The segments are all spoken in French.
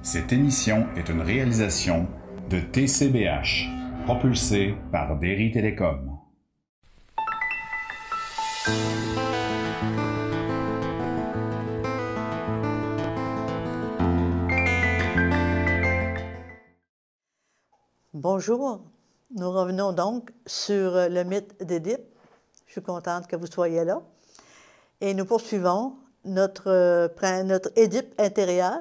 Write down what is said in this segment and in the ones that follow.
Cette émission est une réalisation de TCBH, propulsée par Derry Télécom. Bonjour, nous revenons donc sur le mythe d'Édipe. Je suis contente que vous soyez là. Et nous poursuivons notre Édipe intérieur.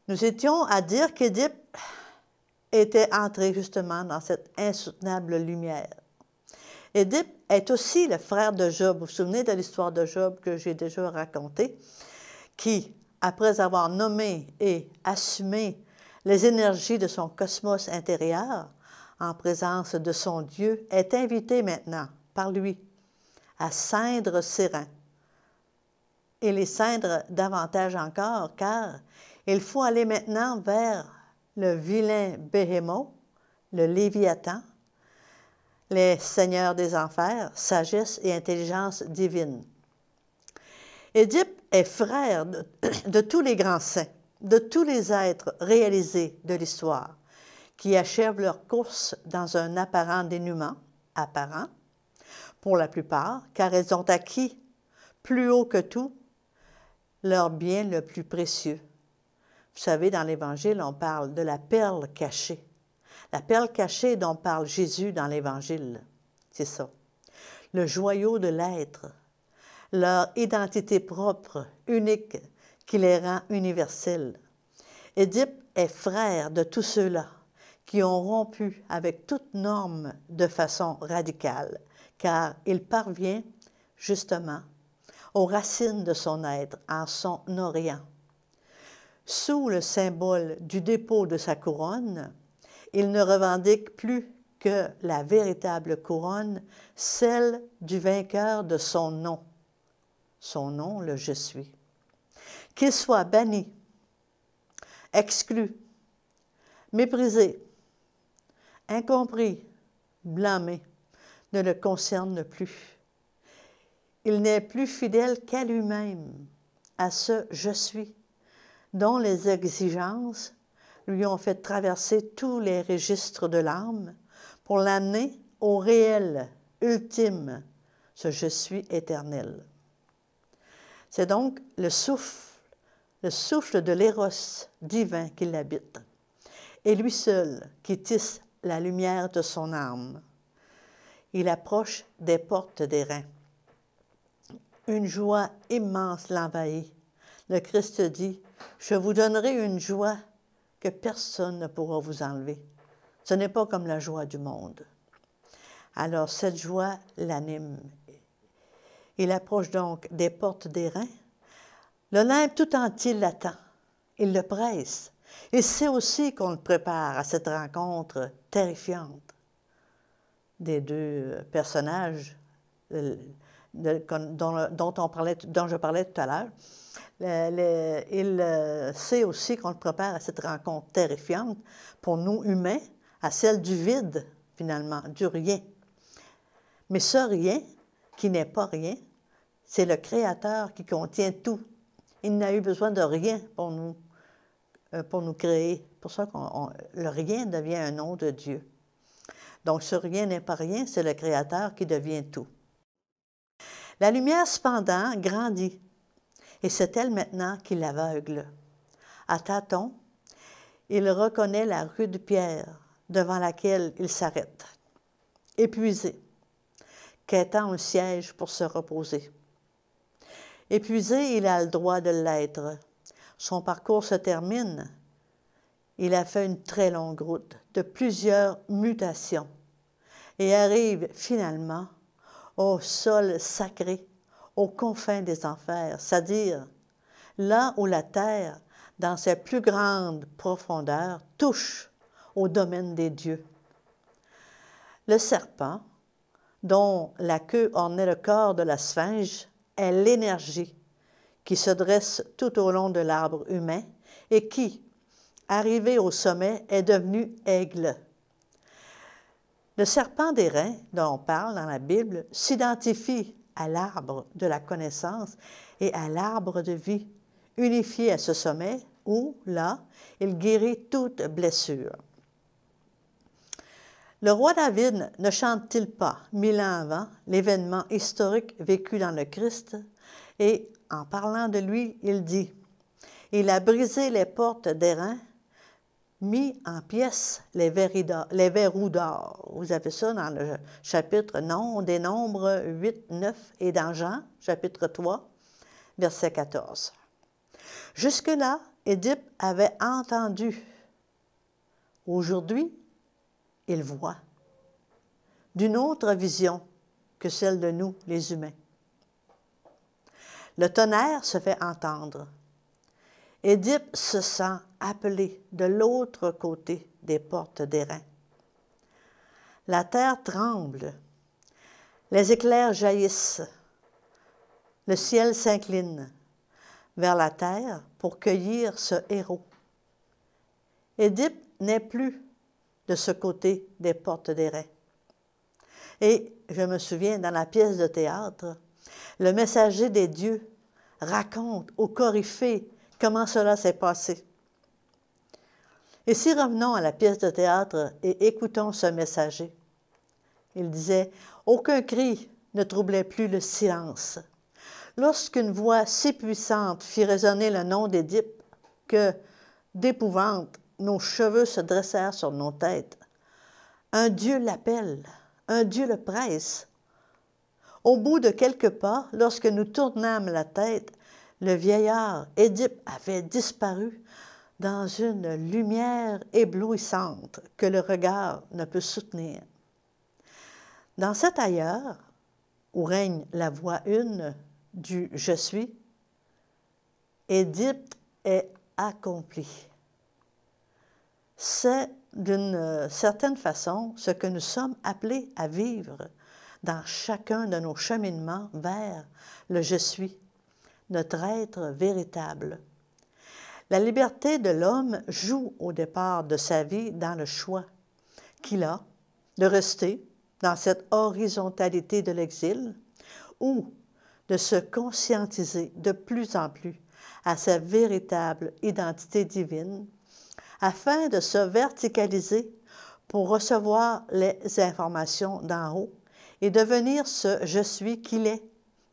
Nous étions à dire qu'Édipe était entré justement dans cette insoutenable lumière. Édipe est aussi le frère de Job. Vous vous souvenez de l'histoire de Job que j'ai déjà racontée, qui, après avoir nommé et assumé les énergies de son cosmos intérieur, en présence de son Dieu, est invité maintenant par lui à ceindre ses reins. Et les ceindre davantage encore, car il faut aller maintenant vers le vilain Béhémoth, le Léviathan, les seigneurs des enfers, sagesse et intelligence divine. Édipe est frère de tous les grands saints, de tous les êtres réalisés de l'histoire, qui achèvent leur course dans un apparent dénouement, apparent, pour la plupart, car elles ont acquis, plus haut que tout, leur bien le plus précieux. Vous savez, dans l'Évangile, on parle de la perle cachée. La perle cachée dont parle Jésus dans l'Évangile, c'est ça. Le joyau de l'être, leur identité propre, unique, qui les rend universels. Édipe est frère de tous ceux-là qui ont rompu avec toute norme de façon radicale, car il parvient, justement, aux racines de son être, en son orient. Sous le symbole du dépôt de sa couronne, il ne revendique plus que la véritable couronne, celle du vainqueur de son nom. Son nom, le « Je suis ». Qu'il soit banni, exclu, méprisé, incompris, blâmé, ne le concerne plus. Il n'est plus fidèle qu'à lui-même, à ce « Je suis », dont les exigences lui ont fait traverser tous les registres de l'âme pour l'amener au réel, ultime, ce « Je suis » éternel. C'est donc le souffle de l'éros divin qui l'habite, et lui seul qui tisse la lumière de son âme. Il approche des portes des reins. Une joie immense l'envahit. Le Christ dit, « Je vous donnerai une joie que personne ne pourra vous enlever. » Ce n'est pas comme la joie du monde. Alors cette joie l'anime. Il approche donc des portes des reins. L'Olympe tout entier l'attend. Il le presse. Il sait aussi qu'on le prépare à cette rencontre terrifiante des deux personnages dont je parlais tout à l'heure. Il sait aussi qu'on le prépare à cette rencontre terrifiante pour nous humains, à celle du vide, finalement, du rien. Mais ce rien, qui n'est pas rien, c'est le Créateur qui contient tout. Il n'a eu besoin de rien pour nous créer. C'est pour ça que le rien devient un nom de Dieu. Donc, ce rien n'est pas rien, c'est le Créateur qui devient tout. La lumière, cependant, grandit, et c'est elle maintenant qui l'aveugle. À tâtons, il reconnaît la rude pierre devant laquelle il s'arrête, épuisé, quêtant un siège pour se reposer. Épuisé, il a le droit de l'être. Son parcours se termine. Il a fait une très longue route de plusieurs mutations et arrive finalement au sol sacré, aux confins des enfers, c'est-à-dire là où la terre, dans ses plus grandes profondeurs, touche au domaine des dieux. Le serpent, dont la queue ornait le corps de la sphinge, est l'énergie qui se dresse tout au long de l'arbre humain et qui, arrivé au sommet, est devenu aigle. Le serpent des reins, dont on parle dans la Bible, s'identifie à l'arbre de la connaissance et à l'arbre de vie, unifié à ce sommet où, là, il guérit toute blessure. Le roi David ne chante-t-il pas, 1000 ans avant, l'événement historique vécu dans le Christ? Et en parlant de lui, il dit « Il a brisé les portes d'airain, mis en pièces les verrous d'or. » Vous avez ça dans le chapitre des Nombres 8, 9 et dans Jean, chapitre 3, verset 14. Jusque-là, Édipe avait entendu. Aujourd'hui, il voit d'une autre vision que celle de nous, les humains. Le tonnerre se fait entendre. Édipe se sent appelé de l'autre côté des portes d'airain. La terre tremble, les éclairs jaillissent, le ciel s'incline vers la terre pour cueillir ce héros. Édipe n'est plus de ce côté des portes d'airain. Et je me souviens, dans la pièce de théâtre, le messager des dieux raconte aux coryphées comment cela s'est passé. Et si revenons à la pièce de théâtre et écoutons ce messager, il disait « Aucun cri ne troublait plus le silence. Lorsqu'une voix si puissante fit résonner le nom d'Édipe que, d'épouvante, nos cheveux se dressèrent sur nos têtes. Un Dieu l'appelle, un Dieu le presse. Au bout de quelques pas, lorsque nous tournâmes la tête, le vieillard Édipe avait disparu dans une lumière éblouissante que le regard ne peut soutenir. Dans cet ailleurs, où règne la voix une du « Je suis », Édipe est accompli. C'est d'une certaine façon ce que nous sommes appelés à vivre dans chacun de nos cheminements vers le « Je suis », notre être véritable. La liberté de l'homme joue au départ de sa vie dans le choix qu'il a de rester dans cette horizontalité de l'exil ou de se conscientiser de plus en plus à sa véritable identité divine afin de se verticaliser pour recevoir les informations d'en haut et devenir ce « je suis » qu'il est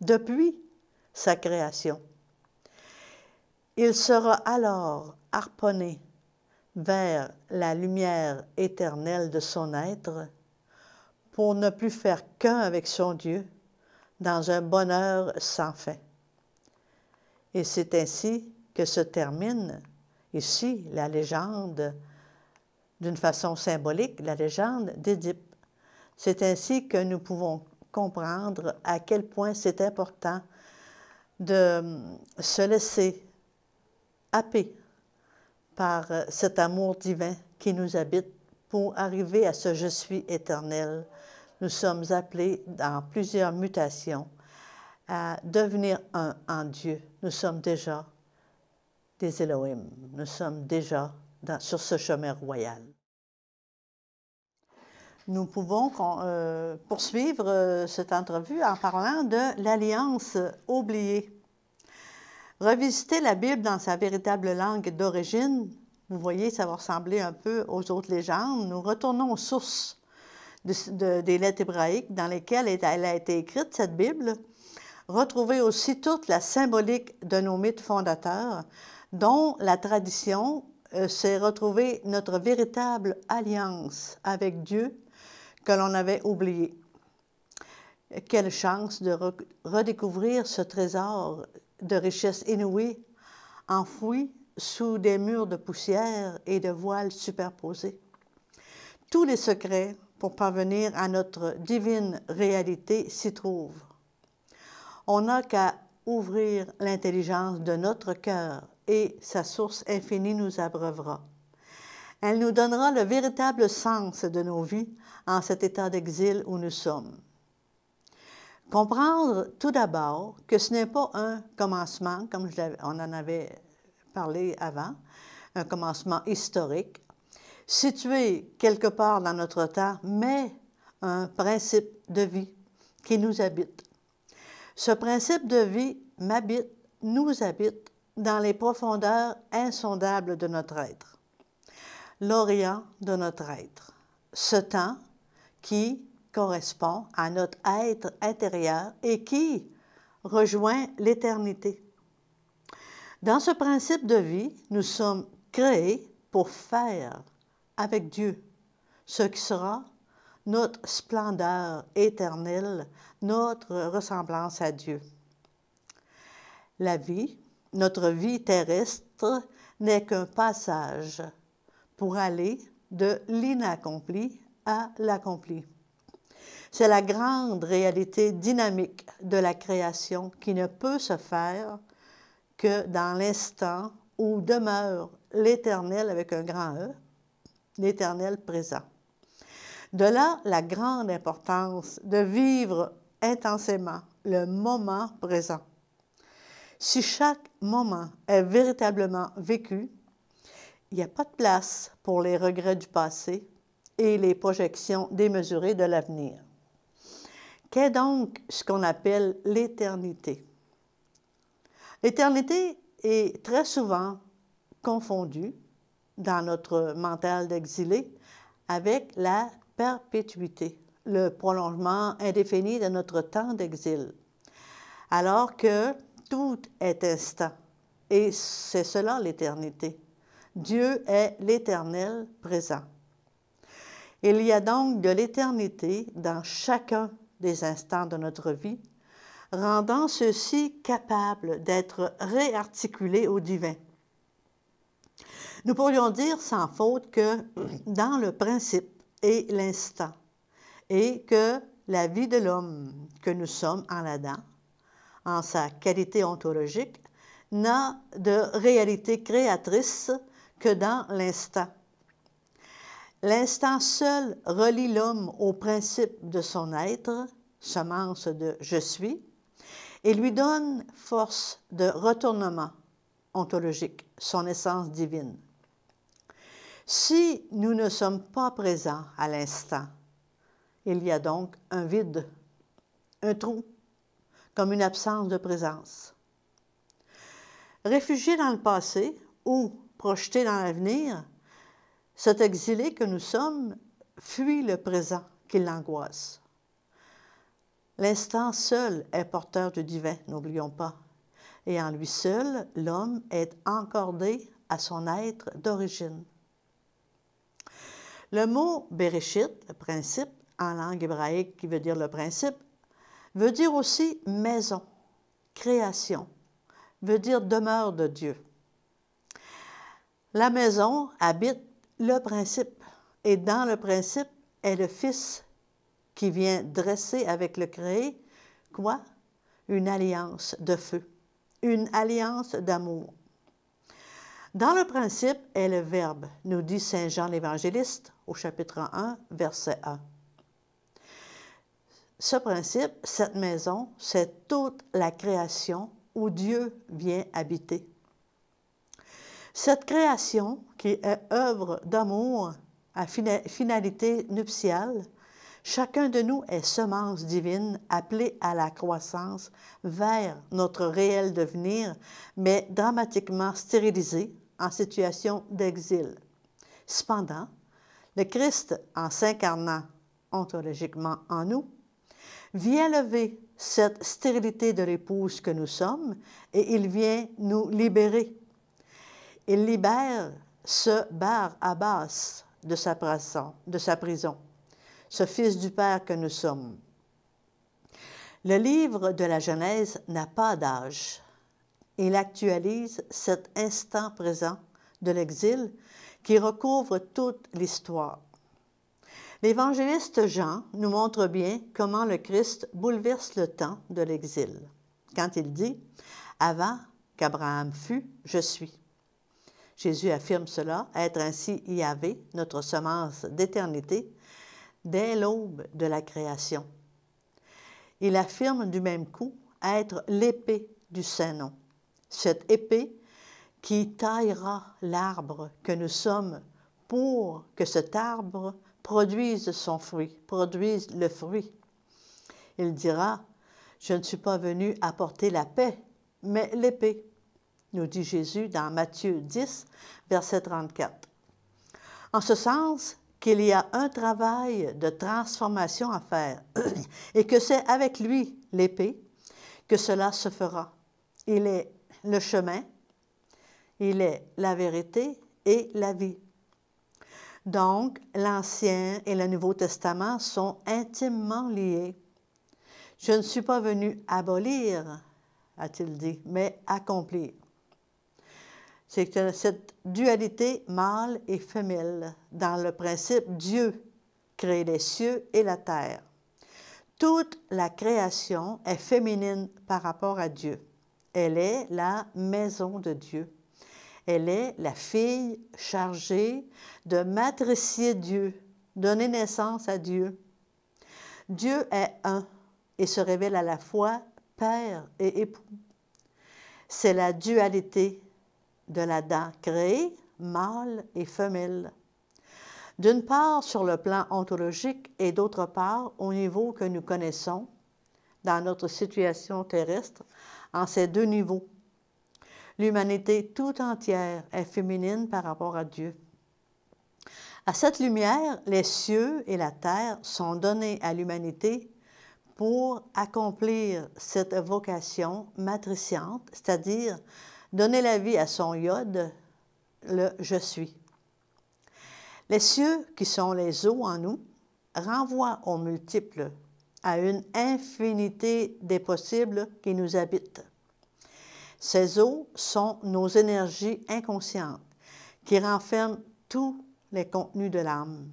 depuis sa création. Il sera alors harponné vers la lumière éternelle de son être pour ne plus faire qu'un avec son Dieu dans un bonheur sans fin. Et c'est ainsi que se termine ici la légende, d'une façon symbolique, la légende d'Édipe. C'est ainsi que nous pouvons comprendre à quel point c'est important de se laisser happer par cet amour divin qui nous habite pour arriver à ce « Je suis » éternel. Nous sommes appelés dans plusieurs mutations à devenir un en Dieu. Nous sommes déjà des Elohim. Nous sommes déjà sur ce chemin royal. Nous pouvons poursuivre cette entrevue en parlant de l'Alliance oubliée. Revisiter la Bible dans sa véritable langue d'origine, vous voyez, ça va ressembler un peu aux autres légendes. Nous retournons aux sources des lettres hébraïques dans lesquelles elle a été écrite, cette Bible. Retrouver aussi toute la symbolique de nos mythes fondateurs, dont la tradition s'est retrouvée notre véritable alliance avec Dieu que l'on avait oubliée. Quelle chance de redécouvrir ce trésor de richesse inouïe, enfoui sous des murs de poussière et de voiles superposés. Tous les secrets pour parvenir à notre divine réalité s'y trouvent. On n'a qu'à ouvrir l'intelligence de notre cœur et sa source infinie nous abreuvera. Elle nous donnera le véritable sens de nos vies en cet état d'exil où nous sommes. Comprendre tout d'abord que ce n'est pas un commencement, comme on en avait parlé avant, un commencement historique, situé quelque part dans notre temps, mais un principe de vie qui nous habite. Ce principe de vie m'habite, nous habite dans les profondeurs insondables de notre être, l'Orient de notre être, ce temps qui correspond à notre être intérieur et qui rejoint l'éternité. Dans ce principe de vie, nous sommes créés pour faire avec Dieu ce qui sera notre splendeur éternelle, notre ressemblance à Dieu. La vie, notre vie terrestre, n'est qu'un passage pour aller de l'inaccompli à l'accompli. C'est la grande réalité dynamique de la création qui ne peut se faire que dans l'instant où demeure l'Éternel avec un grand E, l'Éternel présent. De là, la grande importance de vivre intensément le moment présent. Si chaque moment est véritablement vécu, il n'y a pas de place pour les regrets du passé et les projections démesurées de l'avenir. Qu'est donc ce qu'on appelle l'éternité? L'éternité est très souvent confondue dans notre mental d'exilé avec la perpétuité, le prolongement indéfini de notre temps d'exil, alors que tout est instant, et c'est cela l'éternité. Dieu est l'Éternel présent. Il y a donc de l'éternité dans chacun des instants de notre vie, rendant ceux-ci capables d'être réarticulés au divin. Nous pourrions dire sans faute que dans le principe et l'instant, et que la vie de l'homme que nous sommes en Adam, en sa qualité ontologique, n'a de réalité créatrice que dans l'instant. L'instant seul relie l'homme au principe de son être, semence de « je suis », et lui donne force de retournement ontologique, son essence divine. Si nous ne sommes pas présents à l'instant, il y a donc un vide, un trou, comme une absence de présence. Réfugié dans le passé ou projeté dans l'avenir, cet exilé que nous sommes fuit le présent qui l'angoisse. L'instant seul est porteur du divin, n'oublions pas, et en lui seul, l'homme est encordé à son être d'origine. Le mot « Bereshit », le principe, en langue hébraïque qui veut dire le principe, veut dire aussi maison, création, veut dire demeure de Dieu. La maison habite le principe, et dans le principe est le Fils qui vient dresser avec le créé, quoi? Une alliance de feu, une alliance d'amour. Dans le principe est le Verbe, nous dit Saint Jean l'Évangéliste au chapitre 1, verset 1. Ce principe, cette maison, c'est toute la création où Dieu vient habiter. Cette création, qui est œuvre d'amour à finalité nuptiale, chacun de nous est semence divine appelée à la croissance vers notre réel devenir, mais dramatiquement stérilisée en situation d'exil. Cependant, le Christ, en s'incarnant ontologiquement en nous, vient lever cette stérilité de l'épouse que nous sommes et il vient nous libérer. Il libère ce Bar-Abbas de sa prison, ce Fils du Père que nous sommes. Le livre de la Genèse n'a pas d'âge. Il actualise cet instant présent de l'exil qui recouvre toute l'histoire. L'évangéliste Jean nous montre bien comment le Christ bouleverse le temps de l'exil, quand il dit « Avant qu'Abraham fût, je suis ». Jésus affirme cela, être ainsi Yahvé, notre semence d'éternité, dès l'aube de la création. Il affirme du même coup être l'épée du Saint-Nom, cette épée qui taillera l'arbre que nous sommes pour que cet arbre produise son fruit, produise le fruit. Il dira, « Je ne suis pas venu apporter la paix, mais l'épée. » nous dit Jésus dans Matthieu 10, verset 34. En ce sens qu'il y a un travail de transformation à faire et que c'est avec lui, l'épée, que cela se fera. Il est le chemin, il est la vérité et la vie. Donc, l'Ancien et le Nouveau Testament sont intimement liés. Je ne suis pas venu abolir, a-t-il dit, mais accomplir. C'est que cette dualité mâle et femelle, dans le principe Dieu crée les cieux et la terre. Toute la création est féminine par rapport à Dieu. Elle est la maison de Dieu. Elle est la fille chargée de matricier Dieu, donner naissance à Dieu. Dieu est un et se révèle à la fois père et époux. C'est la dualité de l'Adam créé, mâle et femelle. D'une part sur le plan ontologique et d'autre part au niveau que nous connaissons dans notre situation terrestre en ces deux niveaux. L'humanité tout entière est féminine par rapport à Dieu. À cette lumière, les cieux et la terre sont donnés à l'humanité pour accomplir cette vocation matriciante, c'est-à-dire donner la vie à son yod, le « je suis ». Les cieux, qui sont les eaux en nous, renvoient aux multiples, à une infinité des possibles qui nous habitent. Ces eaux sont nos énergies inconscientes qui renferment tous les contenus de l'âme,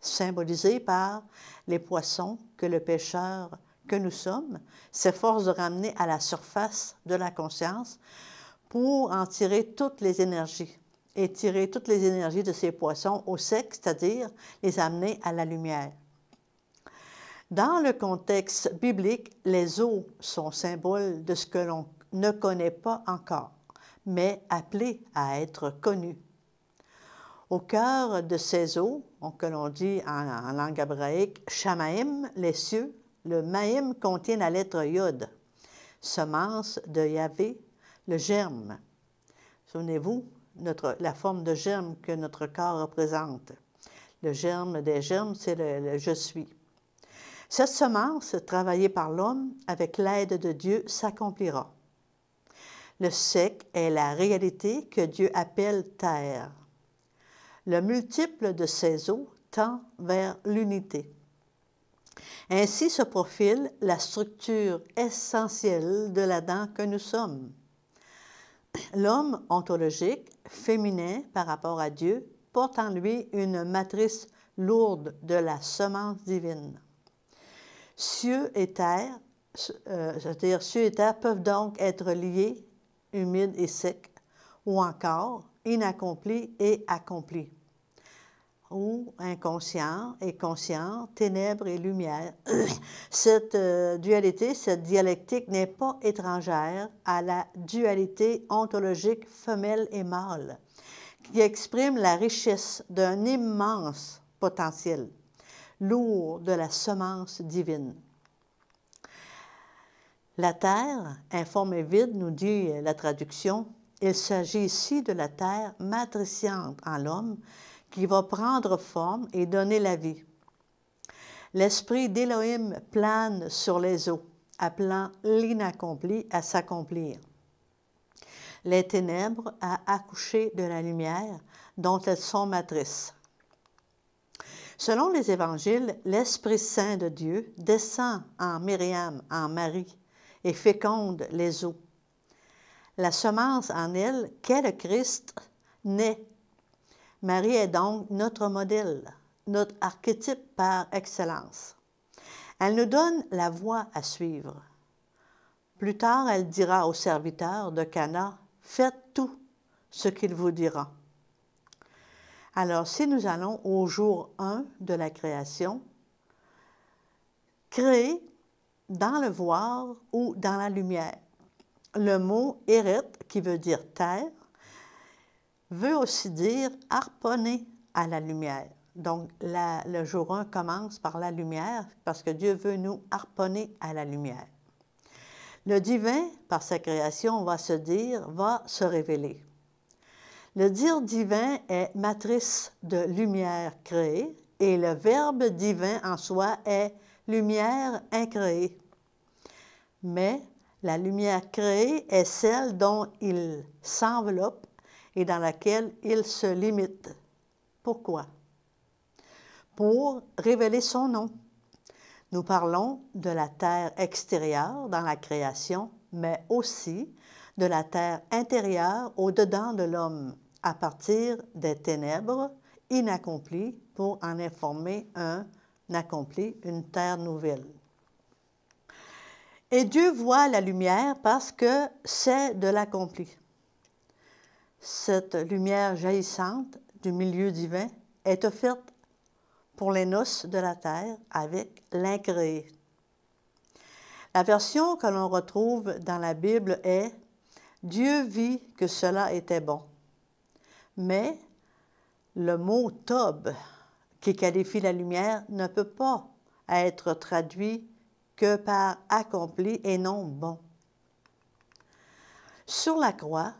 symbolisés par les poissons que le pécheur que nous sommes s'efforce de ramener à la surface de la conscience pour en tirer toutes les énergies et tirer toutes les énergies de ces poissons au sec, c'est-à-dire les amener à la lumière. Dans le contexte biblique, les eaux sont symboles de ce que l'on ne connaît pas encore, mais appelées à être connues. Au cœur de ces eaux, que l'on dit en langue hébraïque, Shamaïm, les cieux, le Maïm contient la lettre Yod, semence de Yahvé, le germe. Souvenez-vous, la forme de germe que notre corps représente. Le germe des germes, c'est le « je suis ». Cette semence, travaillée par l'homme avec l'aide de Dieu, s'accomplira. Le sec est la réalité que Dieu appelle terre. Le multiple de ces eaux tend vers l'unité. Ainsi se profile la structure essentielle de l'Adam que nous sommes. L'homme ontologique, féminin par rapport à Dieu, porte en lui une matrice lourde de la semence divine. Cieux et terre, c'est-à-dire cieux et terre peuvent donc être liés, humides et secs, ou encore inaccomplis et accomplis, ou inconscient et conscient, ténèbres et lumière. Cette dualité, cette dialectique n'est pas étrangère à la dualité ontologique femelle et mâle, qui exprime la richesse d'un immense potentiel, lourd de la semence divine. La terre, informe et vide, nous dit la traduction, il s'agit ici de la terre matriciante en l'homme qui va prendre forme et donner la vie. L'esprit d'Élohim plane sur les eaux, appelant l'inaccompli à s'accomplir. Les ténèbres à accoucher de la lumière dont elles sont matrices. Selon les évangiles, l'Esprit Saint de Dieu descend en Myriam, en Marie, et féconde les eaux. La semence en elle, qu'est le Christ, naît. Marie est donc notre modèle, notre archétype par excellence. Elle nous donne la voie à suivre. Plus tard, elle dira aux serviteurs de Cana, « Faites tout ce qu'il vous dira. » Alors, si nous allons au jour 1 de la création, créer dans le voir ou dans la lumière. Le mot « Éret », qui veut dire « terre », veut aussi dire « harponner à la lumière ». Donc, le jour 1 commence par la lumière parce que Dieu veut nous harponner à la lumière. Le divin, par sa création, va se révéler. Le dire divin est matrice de lumière créée et le verbe divin en soi est lumière incréée. Mais la lumière créée est celle dont il s'enveloppe et dans laquelle il se limite. Pourquoi? Pour révéler son nom. Nous parlons de la terre extérieure dans la création, mais aussi de la terre intérieure au-dedans de l'homme, à partir des ténèbres inaccomplies pour en informer un accompli, une terre nouvelle. Et Dieu voit la lumière parce que c'est de l'accompli. Cette lumière jaillissante du milieu divin est offerte pour les noces de la terre avec l'incréé. La version que l'on retrouve dans la Bible est « Dieu vit que cela était bon ». Mais le mot « tob » qui qualifie la lumière ne peut pas être traduit que par « accompli » et non « bon ». Sur la croix,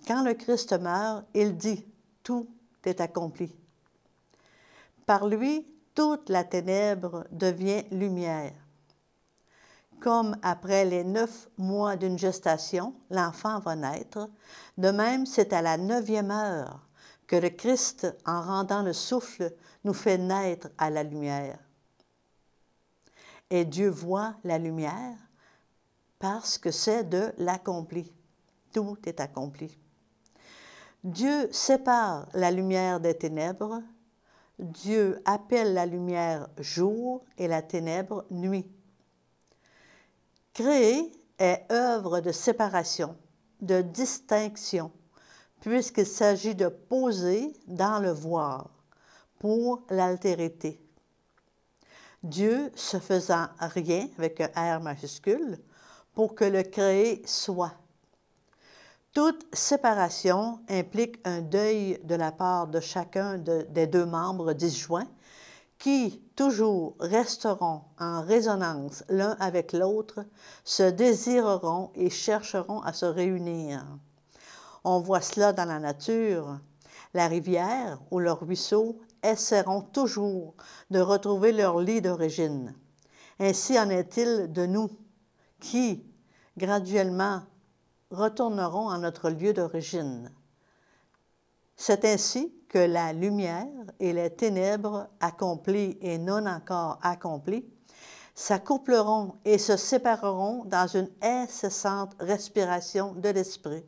quand le Christ meurt, il dit « tout est accompli ». Par lui, toute la ténèbre devient lumière. Comme après les 9 mois d'une gestation, l'enfant va naître, de même c'est à la 9e heure que le Christ, en rendant le souffle, nous fait naître à la lumière. Et Dieu voit la lumière parce que c'est de l'accompli. Tout est accompli. Dieu sépare la lumière des ténèbres. Dieu appelle la lumière jour et la ténèbre nuit. Créer est œuvre de séparation, de distinction, puisqu'il s'agit de poser dans le voir pour l'altérité. Dieu se faisant rien avec un R majuscule pour que le créé soit. Toute séparation implique un deuil de la part de chacun des 2 membres disjoints qui, toujours, resteront en résonance l'un avec l'autre, se désireront et chercheront à se réunir. On voit cela dans la nature. La rivière ou le ruisseau essaieront toujours de retrouver leur lit d'origine. Ainsi en est-il de nous, qui, graduellement, retournerons à notre lieu d'origine. C'est ainsi que la lumière et les ténèbres accomplies et non encore accomplies s'accoupleront et se sépareront dans une incessante respiration de l'esprit.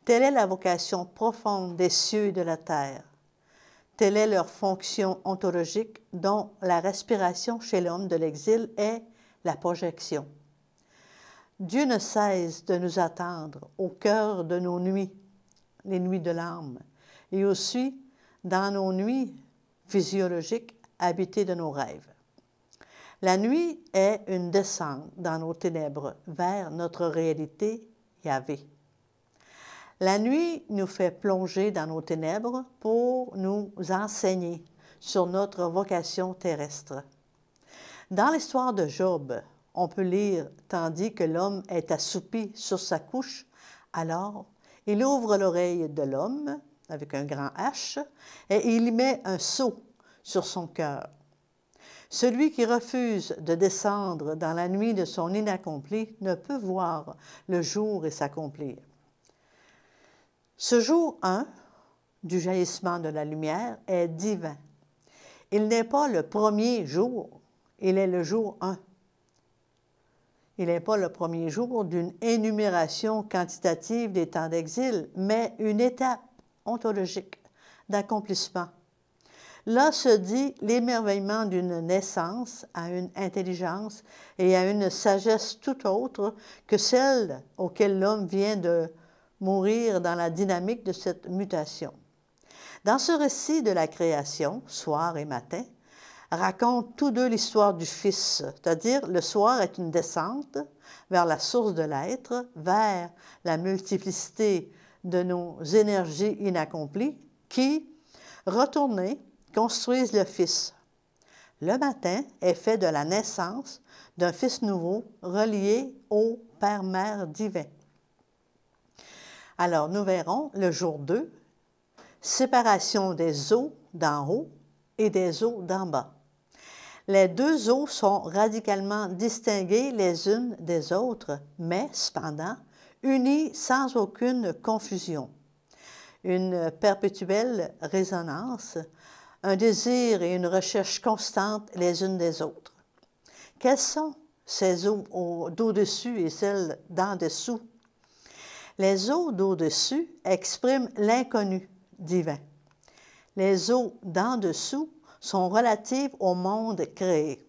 Telle est la vocation profonde des cieux et de la terre. Telle est leur fonction ontologique dont la respiration chez l'homme de l'exil est la projection. Dieu ne cesse de nous attendre au cœur de nos nuits, les nuits de l'âme, et aussi dans nos nuits physiologiques habitées de nos rêves. La nuit est une descente dans nos ténèbres vers notre réalité Yahvé. La nuit nous fait plonger dans nos ténèbres pour nous enseigner sur notre vocation terrestre. Dans l'histoire de Job, on peut lire « Tandis que l'homme est assoupi sur sa couche, alors il ouvre l'oreille de l'homme avec un grand H et il y met un sceau sur son cœur. Celui qui refuse de descendre dans la nuit de son inaccompli ne peut voir le jour et s'accomplir. » Ce jour 1 du jaillissement de la lumière est divin. Il n'est pas le premier jour, il est le jour 1. Il n'est pas le premier jour d'une énumération quantitative des temps d'exil, mais une étape ontologique d'accomplissement. Là se dit l'émerveillement d'une naissance à une intelligence et à une sagesse tout autre que celle auquel l'homme vient de mourir dans la dynamique de cette mutation. Dans ce récit de la création, soir et matin, racontent tous deux l'histoire du Fils, c'est-à-dire le soir est une descente vers la source de l'être, vers la multiplicité de nos énergies inaccomplies qui, retournées, construisent le Fils. le matin est fait de la naissance d'un fils nouveau relié au Père-Mère divin. Alors, nous verrons le jour 2, séparation des eaux d'en haut et des eaux d'en bas. Les deux eaux sont radicalement distinguées les unes des autres, mais cependant unies sans aucune confusion. Une perpétuelle résonance, un désir et une recherche constante les unes des autres. Quelles sont ces eaux d'au-dessus et celles d'en dessous? Les eaux d'au-dessus expriment l'inconnu divin. Les eaux d'en dessous sont relatives au monde créé.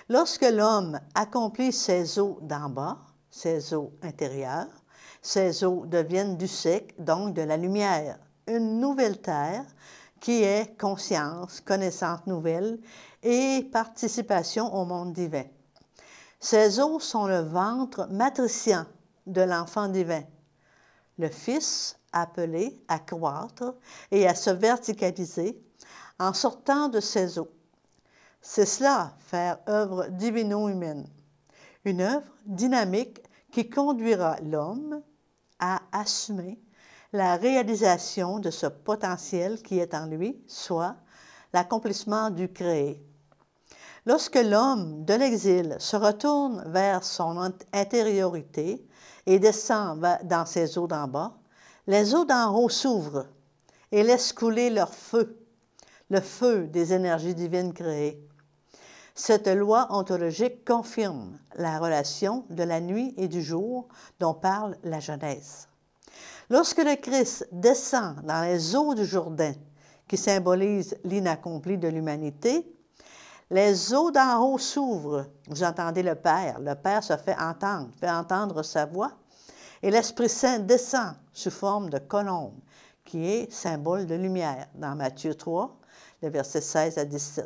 Lorsque l'homme accomplit ces eaux d'en bas, ces eaux intérieures, ces eaux deviennent du sec, donc de la lumière, une nouvelle terre qui est conscience, connaissance nouvelle et participation au monde divin. Ces eaux sont le ventre matriciant de l'enfant divin, le Fils appelé à croître et à se verticaliser en sortant de ces eaux. C'est cela, faire œuvre divino-humaine, une œuvre dynamique qui conduira l'homme à assumer la réalisation de ce potentiel qui est en lui, soit l'accomplissement du créé. Lorsque l'homme de l'exil se retourne vers son intériorité et descend dans ses eaux d'en bas, les eaux d'en haut s'ouvrent et laissent couler leur feu, le feu des énergies divines créées. Cette loi ontologique confirme la relation de la nuit et du jour dont parle la Genèse. Lorsque le Christ descend dans les eaux du Jourdain, qui symbolisent l'inaccompli de l'humanité, les eaux d'en haut s'ouvrent. Vous entendez le Père se fait entendre sa voix, et l'Esprit Saint descend sous forme de colombe, qui est symbole de lumière, dans Matthieu 3, le verset 16 à 17.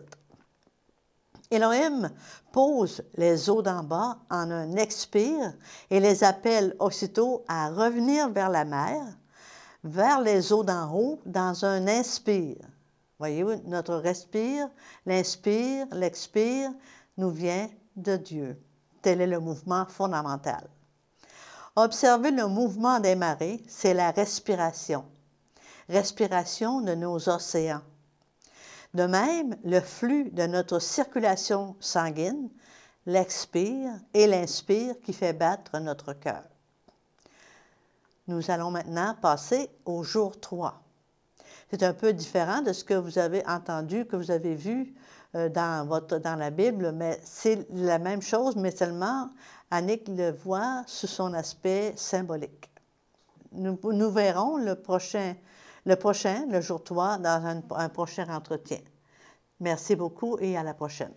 Elohim pose les eaux d'en bas en un expire et les appelle aussitôt à revenir vers la mer, vers les eaux d'en haut dans un inspire. Voyez-vous, notre respire, l'inspire, l'expire nous vient de Dieu. Tel est le mouvement fondamental. Observer le mouvement des marées, c'est la respiration. Respiration de nos océans. De même, le flux de notre circulation sanguine, l'expire et l'inspire qui fait battre notre cœur. Nous allons maintenant passer au jour 3. C'est un peu différent de ce que vous avez entendu, que vous avez vu dans la Bible, mais c'est la même chose, mais seulement Annick le voit sous son aspect symbolique. Nous verrons le jour 3, dans un prochain entretien. Merci beaucoup et à la prochaine.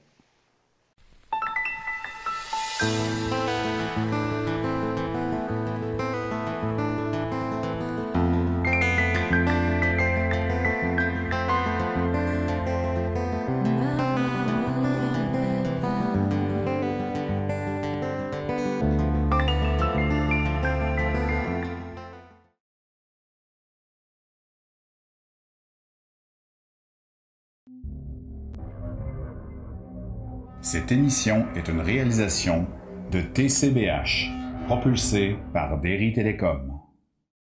Cette émission est une réalisation de TCBH, propulsée par Derry Télécom.